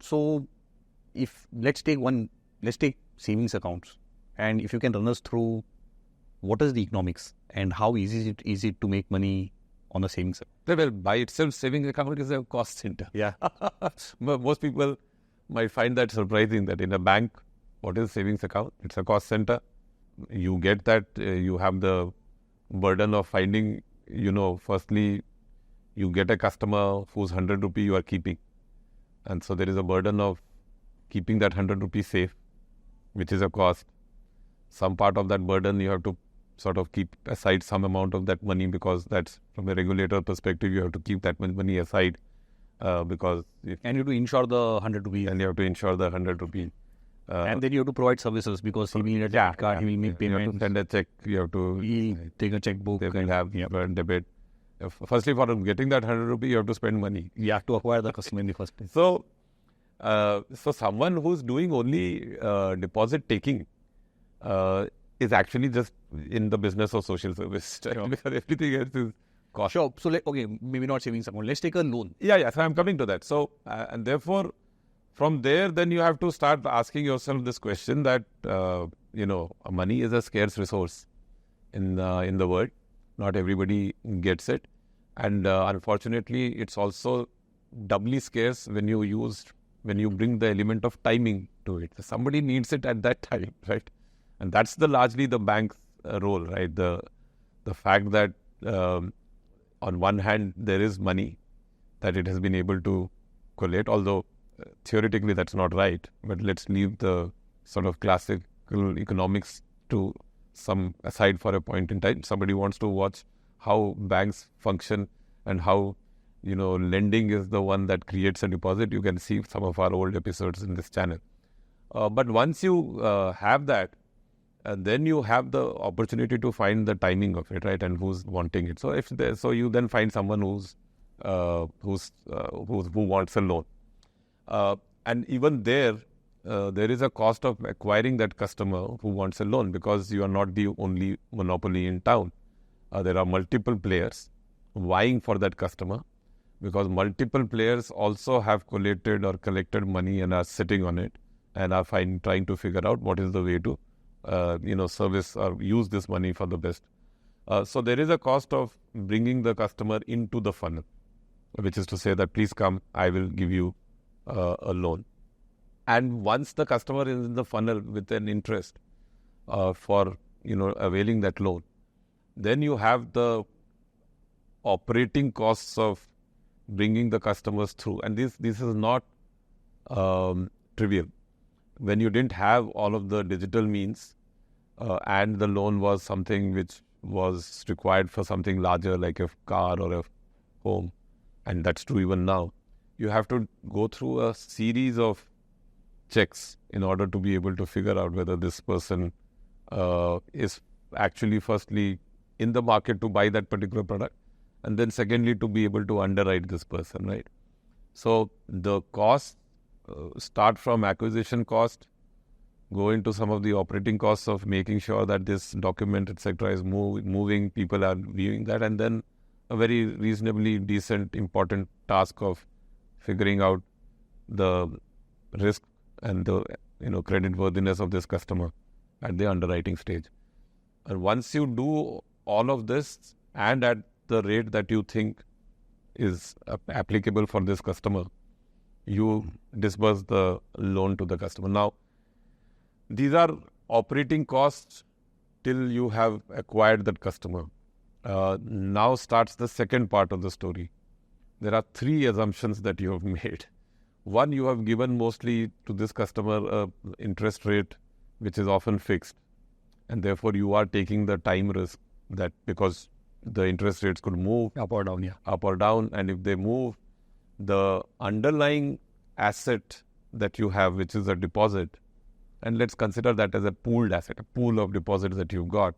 So let's take savings accounts. And if you can run us through what is the economics and how easy is it to make money on a savings account? Well, by itself, savings account is a cost center. Yeah. Most people might find that surprising that in a bank, what is savings account? It's a cost center. You get that, you have the burden of finding, firstly, you get a customer whose 100 rupee you are keeping. And so there is a burden of keeping that 100 rupees safe, which is a cost. Some part of that burden you have to sort of keep aside some amount of that money, because that's from a regulator perspective, you have to keep that money aside because... And you have to insure the 100 rupees. And you have to insure the 100 rupees. And then you have to provide services because he will need a debit card, he will make payments. You have to send a check, you have to... take a checkbook. They will have debit. Firstly, for getting that 100 rupees, you have to spend money. Yeah, to acquire the customer in the first place. So someone who's doing only deposit taking is actually just in the business of social service, right? Sure. Because everything else is cost. Sure. So, maybe not savings account. Let's take a loan. Yeah. So I'm coming to that. So, and therefore, from there, then you have to start asking yourself this question that, money is a scarce resource in the world. Not everybody gets it. And unfortunately, it's also doubly scarce when you bring the element of timing to it. Somebody needs it at that time, right? And that's largely the bank's role, right? The fact that on one hand, there is money that it has been able to collect, although theoretically that's not right. But let's leave the sort of classical economics to some aside for a point in time. Somebody wants to watch how banks function and how, lending is the one that creates a deposit. You can see some of our old episodes in this channel. But once you have that, then you have the opportunity to find the timing of it, right? And who's wanting it. So you then find someone who wants a loan. And even there is a cost of acquiring that customer who wants a loan, because you are not the only monopoly in town. There are multiple players vying for that customer, because multiple players also have collected money and are sitting on it and are trying to figure out what is the way to service or use this money for the best. So there is a cost of bringing the customer into the funnel, which is to say that please come, I will give you a loan. And once the customer is in the funnel with an interest for availing that loan, then you have the operating costs of bringing the customers through. And this is not trivial. When you didn't have all of the digital means and the loan was something which was required for something larger like a car or a home, and that's true even now, you have to go through a series of checks in order to be able to figure out whether this person is actually firstly in the market to buy that particular product, and then secondly to be able to underwrite this person, right? So the costs start from acquisition cost, go into some of the operating costs of making sure that this document, etc., is moving, people are viewing that, and then a very reasonably decent, important task of figuring out the risk and the credit worthiness of this customer at the underwriting stage. And once you do all of this, and at the rate that you think is applicable for this customer, you disburse the loan to the customer. Now, these are operating costs till you have acquired that customer. Now starts the second part of the story. There are three assumptions that you have made. One, you have given mostly to this customer a interest rate which is often fixed, and therefore you are taking the time risk that because the interest rates could move Up or down, yeah. Up or down, and if they move, the underlying asset that you have, which is a deposit, and let's consider that as a pooled asset, a pool of deposits that you've got,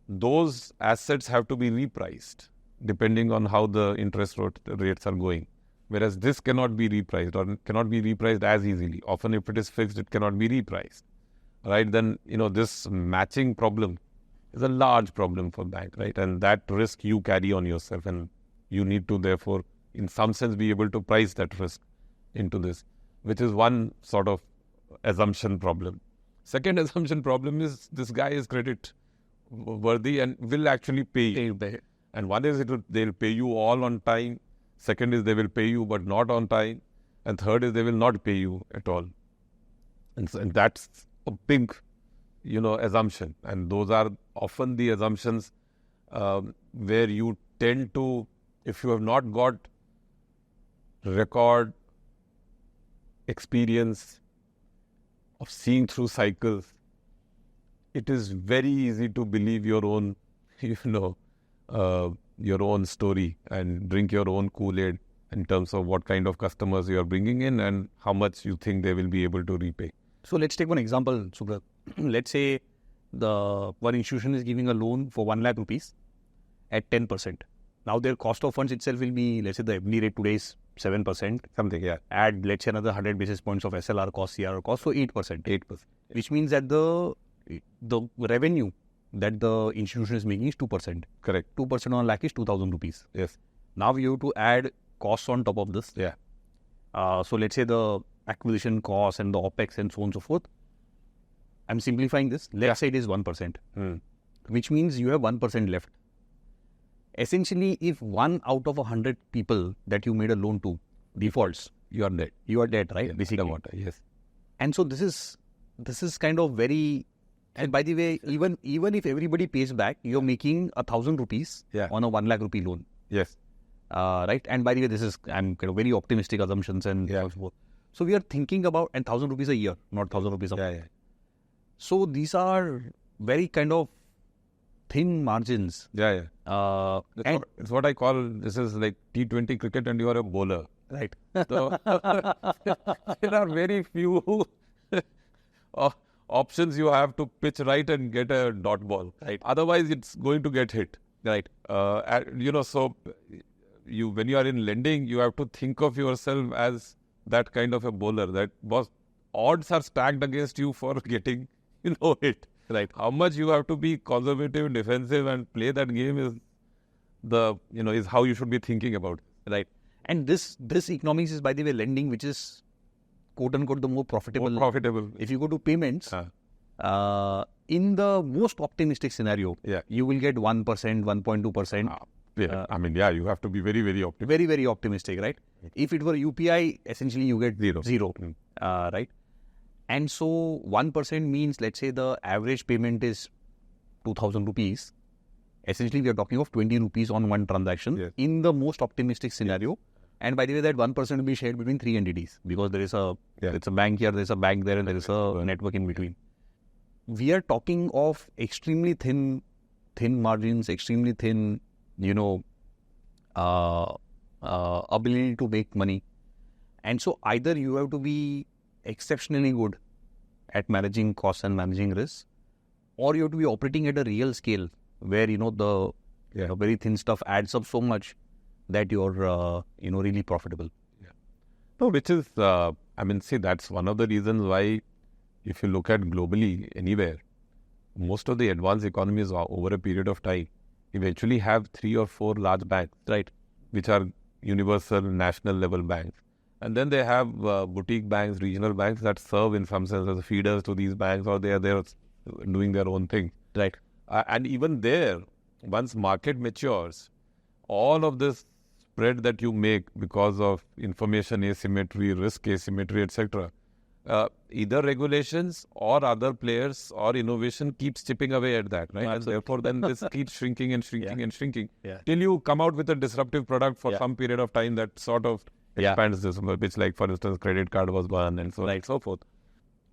those assets have to be repriced depending on how the interest rates are going. Whereas this cannot be repriced, or cannot be repriced as easily. Often if it is fixed, it cannot be repriced, right? Then, this matching problem is a large problem for bank, right? And that risk you carry on yourself, and you need to therefore, in some sense, be able to price that risk into this, which is one sort of assumption problem. Second assumption problem is this guy is credit worthy and will actually pay you. And one is they'll pay you all on time. Second is they will pay you but not on time. And third is they will not pay you at all. And that's a big, assumption. And those are often the assumptions where you tend to, if you have not got record experience of seeing through cycles, it is very easy to believe your own, your own story and drink your own Kool-Aid in terms of what kind of customers you are bringing in and how much you think they will be able to repay. So let's take one example, Subrat. Let's say the one institution is giving a loan for 1 lakh rupees at 10%. Now their cost of funds itself will be, let's say the FD rate today is 7%. Something, yeah. Add, let's say, another 100 basis points of SLR cost, CRR cost, so 8%. 8%. Which means that the revenue that the institution is making is 2%. Correct. 2% on a lakh is 2,000 rupees. Yes. Now you have to add costs on top of this. Yeah. So let's say the acquisition costs and the OPEX and so on and so forth. I'm simplifying this. Let's say it is 1%. Which means you have 1% left. Essentially, if 1 out of 100 people that you made a loan to defaults, You are dead. you are dead, right? Yeah, Basically. underwater, yes. And so this is kind of very. And by the way, even if everybody pays back, you're making 1,000 rupees Yeah. on a 1 lakh rupee loan, Yes. right? And by the way, I'm kind of very optimistic assumptions and so forth. So we are thinking about 1,000 rupees a year, not 1,000 rupees a month. Yeah. So these are very kind of thin margins. Yeah. And It's what I call, this is like T20 cricket and you are a bowler. right. So there are very few options you have to pitch right and get a dot ball. Right. Otherwise, it's going to get hit. Right. So when you are in lending, you have to think of yourself as that kind of a bowler. That was odds are stacked against you for getting hit. Right. How much you have to be conservative, defensive, and play that game is how you should be thinking about it. Right. And this economics is, by the way, lending, which is quote unquote the more profitable. More profitable. If you go to payments, in the most optimistic scenario, you will get 1%, 1.2%. You have to be very, very optimistic. Very, very optimistic, right? If it were UPI, essentially you get zero. Right? And so 1% means, let's say the average payment is 2,000 rupees. Essentially, we are talking of 20 rupees on one transaction in the most optimistic scenario. And by the way, that 1% will be shared between 3 entities because there is it's a bank here, there is a bank there, and there is a network in between. We are talking of extremely thin margins, extremely thin, ability to make money. And so either you have to be exceptionally good at managing costs and managing risks, or you have to be operating at a real scale where, the very thin stuff adds up so much that you're, really profitable. Yeah. No, which is, that's one of the reasons why, if you look at globally anywhere, most of the advanced economies over a period of time eventually have 3 or 4 large banks, right, which are universal national level banks. And then they have boutique banks, regional banks that serve in some sense as feeders to these banks, or they are there doing their own thing. Right. And even there, once market matures, all of this spread that you make because of information asymmetry, risk asymmetry, etc., either regulations or other players or innovation keeps chipping away at that, right? And therefore, then this keeps shrinking and shrinking and shrinking till you come out with a disruptive product for some period of time that sort of expands this, which, like, for instance, credit card was one and so on and so forth.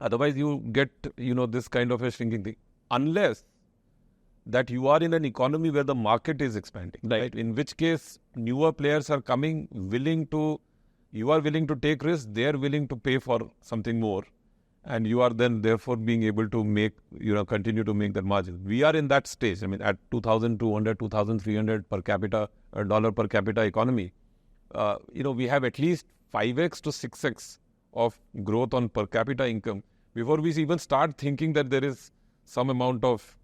Otherwise, you get, this kind of a shrinking thing. Unless that you are in an economy where the market is expanding, right? In which case, newer players are coming, you are willing to take risks, they are willing to pay for something more, and you are then therefore being able to make, continue to make that margin. We are in that stage. At 2,200, 2,300 per capita, dollar per capita economy, we have at least 5x to 6x of growth on per capita income before we even start thinking that there is some amount of,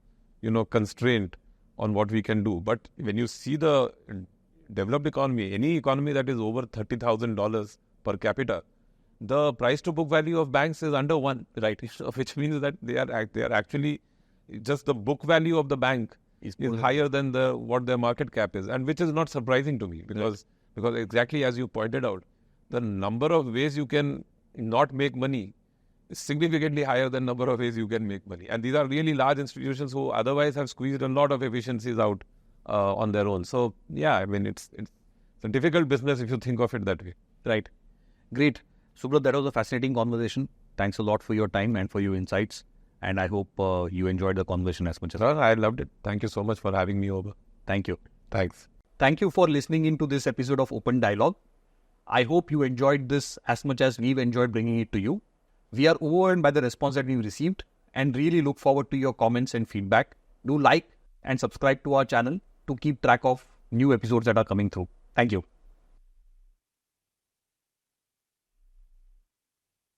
constraint on what we can do. But when you see the developed economy, any economy that is over $30,000 per capita, the price to book value of banks is under 1, right? Which means that they are actually, just the book value of the bank is higher than what their market cap is, and which is not surprising to me because exactly as you pointed out, the number of ways you can not make money is significantly higher than number of ways you can make money. And these are really large institutions who otherwise have squeezed a lot of efficiencies out on their own. So, it's a difficult business if you think of it that way. Right. Great. Subrat, that was a fascinating conversation. Thanks a lot for your time and for your insights. And I hope you enjoyed the conversation as much as I loved it. Thank you so much for having me over. Thank you. Thanks. Thank you for listening into this episode of Open Dialogue. I hope you enjoyed this as much as we've enjoyed bringing it to you. We are overwhelmed by the response that we've received and really look forward to your comments and feedback. Do like and subscribe to our channel to keep track of new episodes that are coming through. Thank you.